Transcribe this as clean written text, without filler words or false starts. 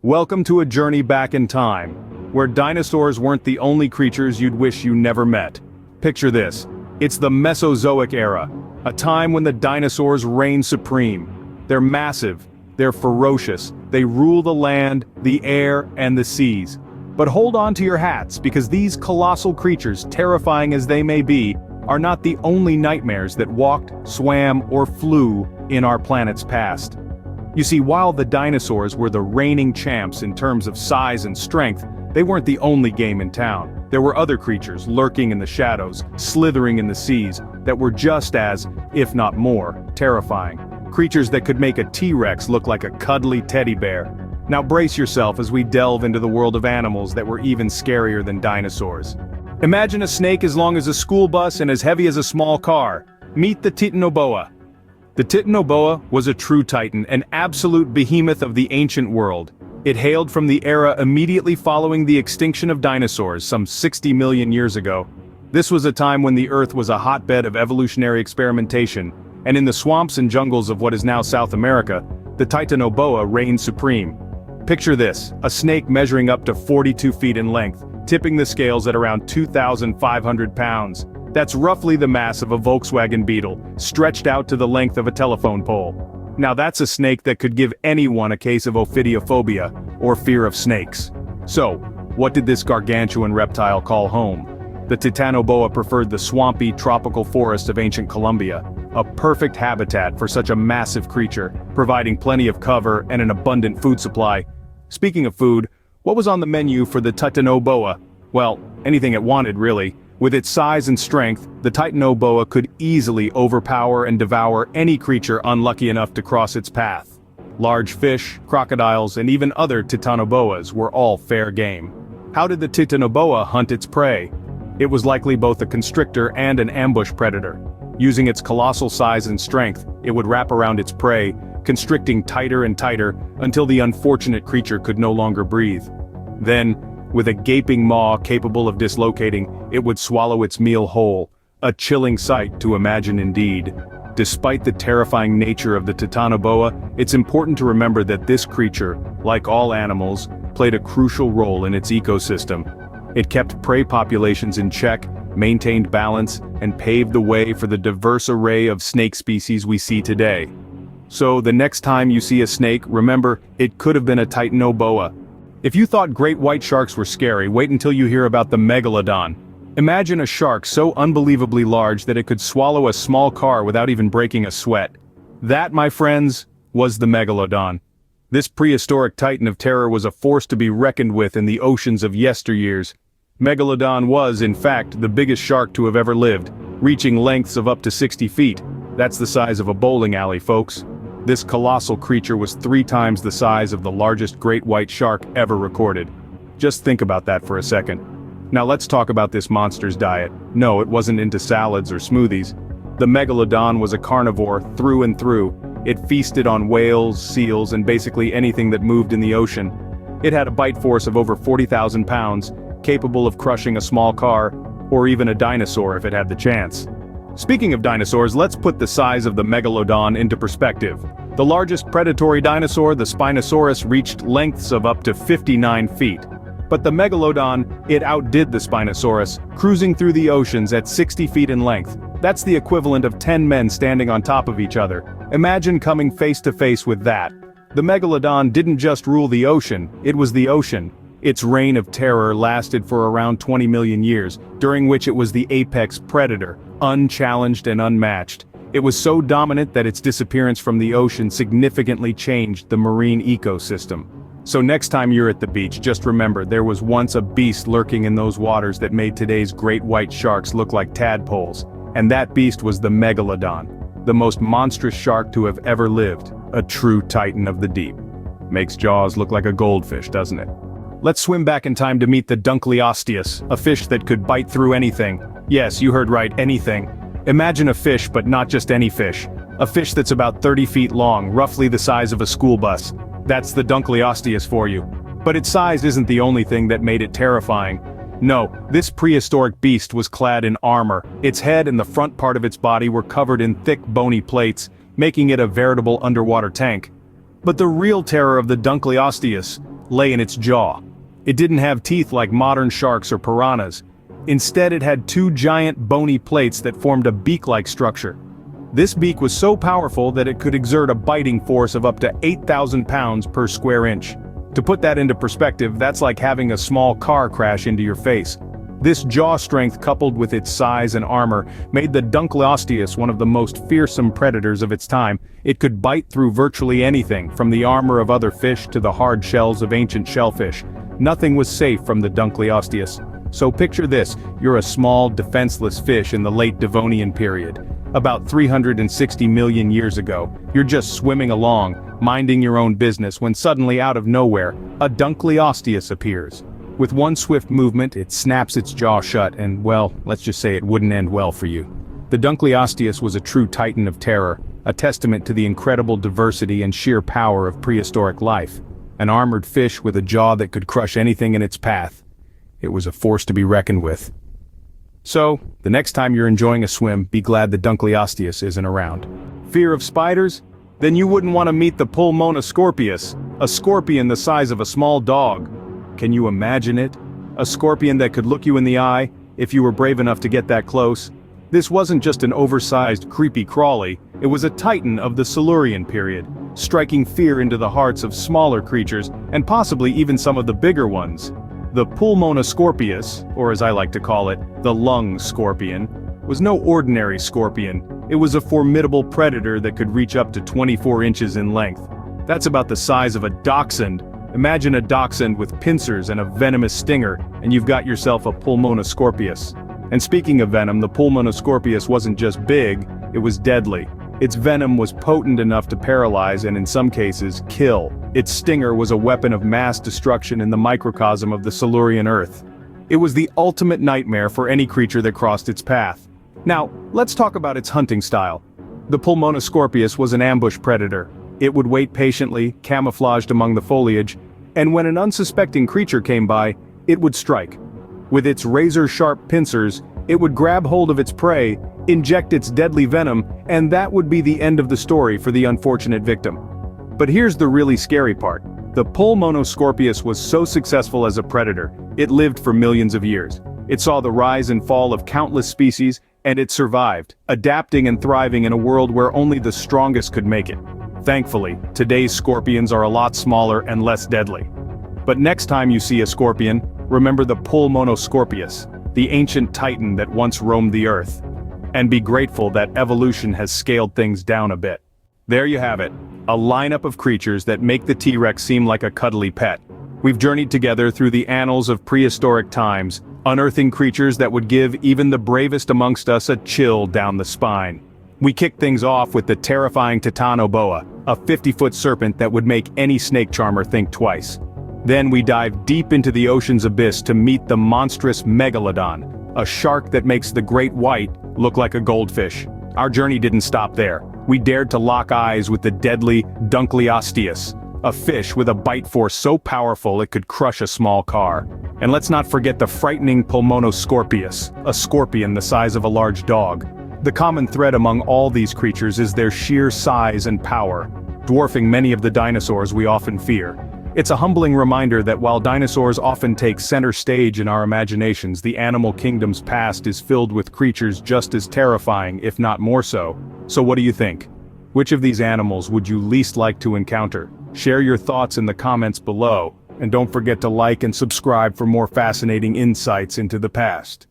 Welcome to a journey back in time, where dinosaurs weren't the only creatures you'd wish you never met. Picture this. It's the Mesozoic era, a time when the dinosaurs reign supreme. They're massive, they're ferocious, they rule the land, the air, and the seas. But hold on to your hats, because these colossal creatures, terrifying as they may be, are not the only nightmares that walked, swam, or flew in our planet's past. You see, while the dinosaurs were the reigning champs in terms of size and strength, they weren't the only game in town. There were other creatures lurking in the shadows, slithering in the seas, that were just as, if not more, terrifying. Creatures that could make a T-Rex look like a cuddly teddy bear. Now brace yourself as we delve into the world of animals that were even scarier than dinosaurs. Imagine a snake as long as a school bus and as heavy as a small car. Meet the Titanoboa. The Titanoboa was a true titan, an absolute behemoth of the ancient world. It hailed from the era immediately following the extinction of dinosaurs some 60 million years ago. This was a time when the Earth was a hotbed of evolutionary experimentation, and in the swamps and jungles of what is now South America, the Titanoboa reigned supreme. Picture this, a snake measuring up to 42 feet in length, tipping the scales at around 2,500 pounds. That's roughly the mass of a Volkswagen Beetle, stretched out to the length of a telephone pole. Now that's a snake that could give anyone a case of ophidiophobia, or fear of snakes. So, what did this gargantuan reptile call home? The Titanoboa preferred the swampy, tropical forest of ancient Colombia, a perfect habitat for such a massive creature, providing plenty of cover and an abundant food supply. Speaking of food, what was on the menu for the Titanoboa? Well, anything it wanted, really. With its size and strength, the Titanoboa could easily overpower and devour any creature unlucky enough to cross its path. Large fish, crocodiles, and even other Titanoboas were all fair game. How did the Titanoboa hunt its prey? It was likely both a constrictor and an ambush predator. Using its colossal size and strength, it would wrap around its prey, constricting tighter and tighter until the unfortunate creature could no longer breathe. Then, with a gaping maw capable of dislocating, it would swallow its meal whole, a chilling sight to imagine indeed. Despite the terrifying nature of the Titanoboa, it's important to remember that this creature, like all animals, played a crucial role in its ecosystem. It kept prey populations in check, maintained balance, and paved the way for the diverse array of snake species we see today. So the next time you see a snake, remember, it could have been a Titanoboa. If you thought great white sharks were scary, wait until you hear about the megalodon. Imagine a shark so unbelievably large that it could swallow a small car without even breaking a sweat. That, my friends, was the megalodon. This prehistoric titan of terror was a force to be reckoned with in the oceans of yesteryears. Megalodon was, in fact, the biggest shark to have ever lived, reaching lengths of up to 60 feet. That's the size of a bowling alley, folks. This colossal creature was 3 times the size of the largest great white shark ever recorded. Just think about that for a second. Now let's talk about this monster's diet. No, it wasn't into salads or smoothies. The megalodon was a carnivore through and through. It feasted on whales, seals, and basically anything that moved in the ocean. It had a bite force of over 40,000 pounds, capable of crushing a small car, or even a dinosaur if it had the chance. Speaking of dinosaurs, let's put the size of the megalodon into perspective. The largest predatory dinosaur, the Spinosaurus, reached lengths of up to 59 feet. But the megalodon, it outdid the Spinosaurus, cruising through the oceans at 60 feet in length. That's the equivalent of 10 men standing on top of each other. Imagine coming face to face with that. The megalodon didn't just rule the ocean, it was the ocean. Its reign of terror lasted for around 20 million years, during which it was the apex predator, unchallenged and unmatched. It was so dominant that its disappearance from the ocean significantly changed the marine ecosystem. So next time you're at the beach, just remember there was once a beast lurking in those waters that made today's great white sharks look like tadpoles. And that beast was the megalodon, the most monstrous shark to have ever lived, a true titan of the deep. Makes Jaws look like a goldfish, doesn't it? Let's swim back in time to meet the Dunkleosteus, a fish that could bite through anything. Yes, you heard right, anything. Imagine a fish, but not just any fish. A fish that's about 30 feet long, roughly the size of a school bus. That's the Dunkleosteus for you. But its size isn't the only thing that made it terrifying. No, this prehistoric beast was clad in armor. Its head and the front part of its body were covered in thick bony plates, making it a veritable underwater tank. But the real terror of the Dunkleosteus lay in its jaw. It didn't have teeth like modern sharks or piranhas. Instead, it had two giant bony plates that formed a beak-like structure. This beak was so powerful that it could exert a biting force of up to 8,000 pounds per square inch. To put that into perspective, that's like having a small car crash into your face. This jaw strength, coupled with its size and armor, made the Dunkleosteus one of the most fearsome predators of its time. It could bite through virtually anything, from the armor of other fish to the hard shells of ancient shellfish. Nothing was safe from the Dunkleosteus. So picture this: you're a small, defenseless fish in the late Devonian period. About 360 million years ago, you're just swimming along, minding your own business, when suddenly, out of nowhere, a Dunkleosteus appears. With one swift movement, it snaps its jaw shut and, well, let's just say it wouldn't end well for you. The Dunkleosteus was a true titan of terror, a testament to the incredible diversity and sheer power of prehistoric life. An armored fish with a jaw that could crush anything in its path. It was a force to be reckoned with. So, the next time you're enjoying a swim, be glad the Dunkleosteus isn't around. Fear of spiders? Then you wouldn't want to meet the Pulmonoscorpius, a scorpion the size of a small dog. Can you imagine it? A scorpion that could look you in the eye, if you were brave enough to get that close. This wasn't just an oversized, creepy crawly, it was a titan of the Silurian period, striking fear into the hearts of smaller creatures, and possibly even some of the bigger ones. The Pulmonoscorpius, or as I like to call it, the lung scorpion, was no ordinary scorpion. It was a formidable predator that could reach up to 24 inches in length. That's about the size of a dachshund. Imagine a dachshund with pincers and a venomous stinger, and you've got yourself a Pulmonoscorpius. And speaking of venom, the Pulmonoscorpius wasn't just big, it was deadly. Its venom was potent enough to paralyze and, in some cases, kill. Its stinger was a weapon of mass destruction in the microcosm of the Silurian Earth. It was the ultimate nightmare for any creature that crossed its path. Now, let's talk about its hunting style. The Pulmonoscorpius was an ambush predator. It would wait patiently, camouflaged among the foliage, and when an unsuspecting creature came by, it would strike. With its razor-sharp pincers, it would grab hold of its prey, inject its deadly venom, and that would be the end of the story for the unfortunate victim. But here's the really scary part. The Pulmonoscorpius was so successful as a predator, it lived for millions of years. It saw the rise and fall of countless species, and it survived, adapting and thriving in a world where only the strongest could make it. Thankfully, today's scorpions are a lot smaller and less deadly. But next time you see a scorpion, remember the Pulmonoscorpius, the ancient titan that once roamed the earth. And be grateful that evolution has scaled things down a bit. There you have it, a lineup of creatures that make the T-Rex seem like a cuddly pet. We've journeyed together through the annals of prehistoric times, unearthing creatures that would give even the bravest amongst us a chill down the spine. We kicked things off with the terrifying Titanoboa, a 50-foot serpent that would make any snake charmer think twice. Then we dived deep into the ocean's abyss to meet the monstrous Megalodon, a shark that makes the great white look like a goldfish. Our journey didn't stop there. We dared to lock eyes with the deadly Dunkleosteus, a fish with a bite force so powerful it could crush a small car. And let's not forget the frightening Pulmonoscorpius, a scorpion the size of a large dog. The common thread among all these creatures is their sheer size and power, dwarfing many of the dinosaurs we often fear. It's a humbling reminder that while dinosaurs often take center stage in our imaginations, the animal kingdom's past is filled with creatures just as terrifying, if not more so. So what do you think? Which of these animals would you least like to encounter? Share your thoughts in the comments below, and don't forget to like and subscribe for more fascinating insights into the past.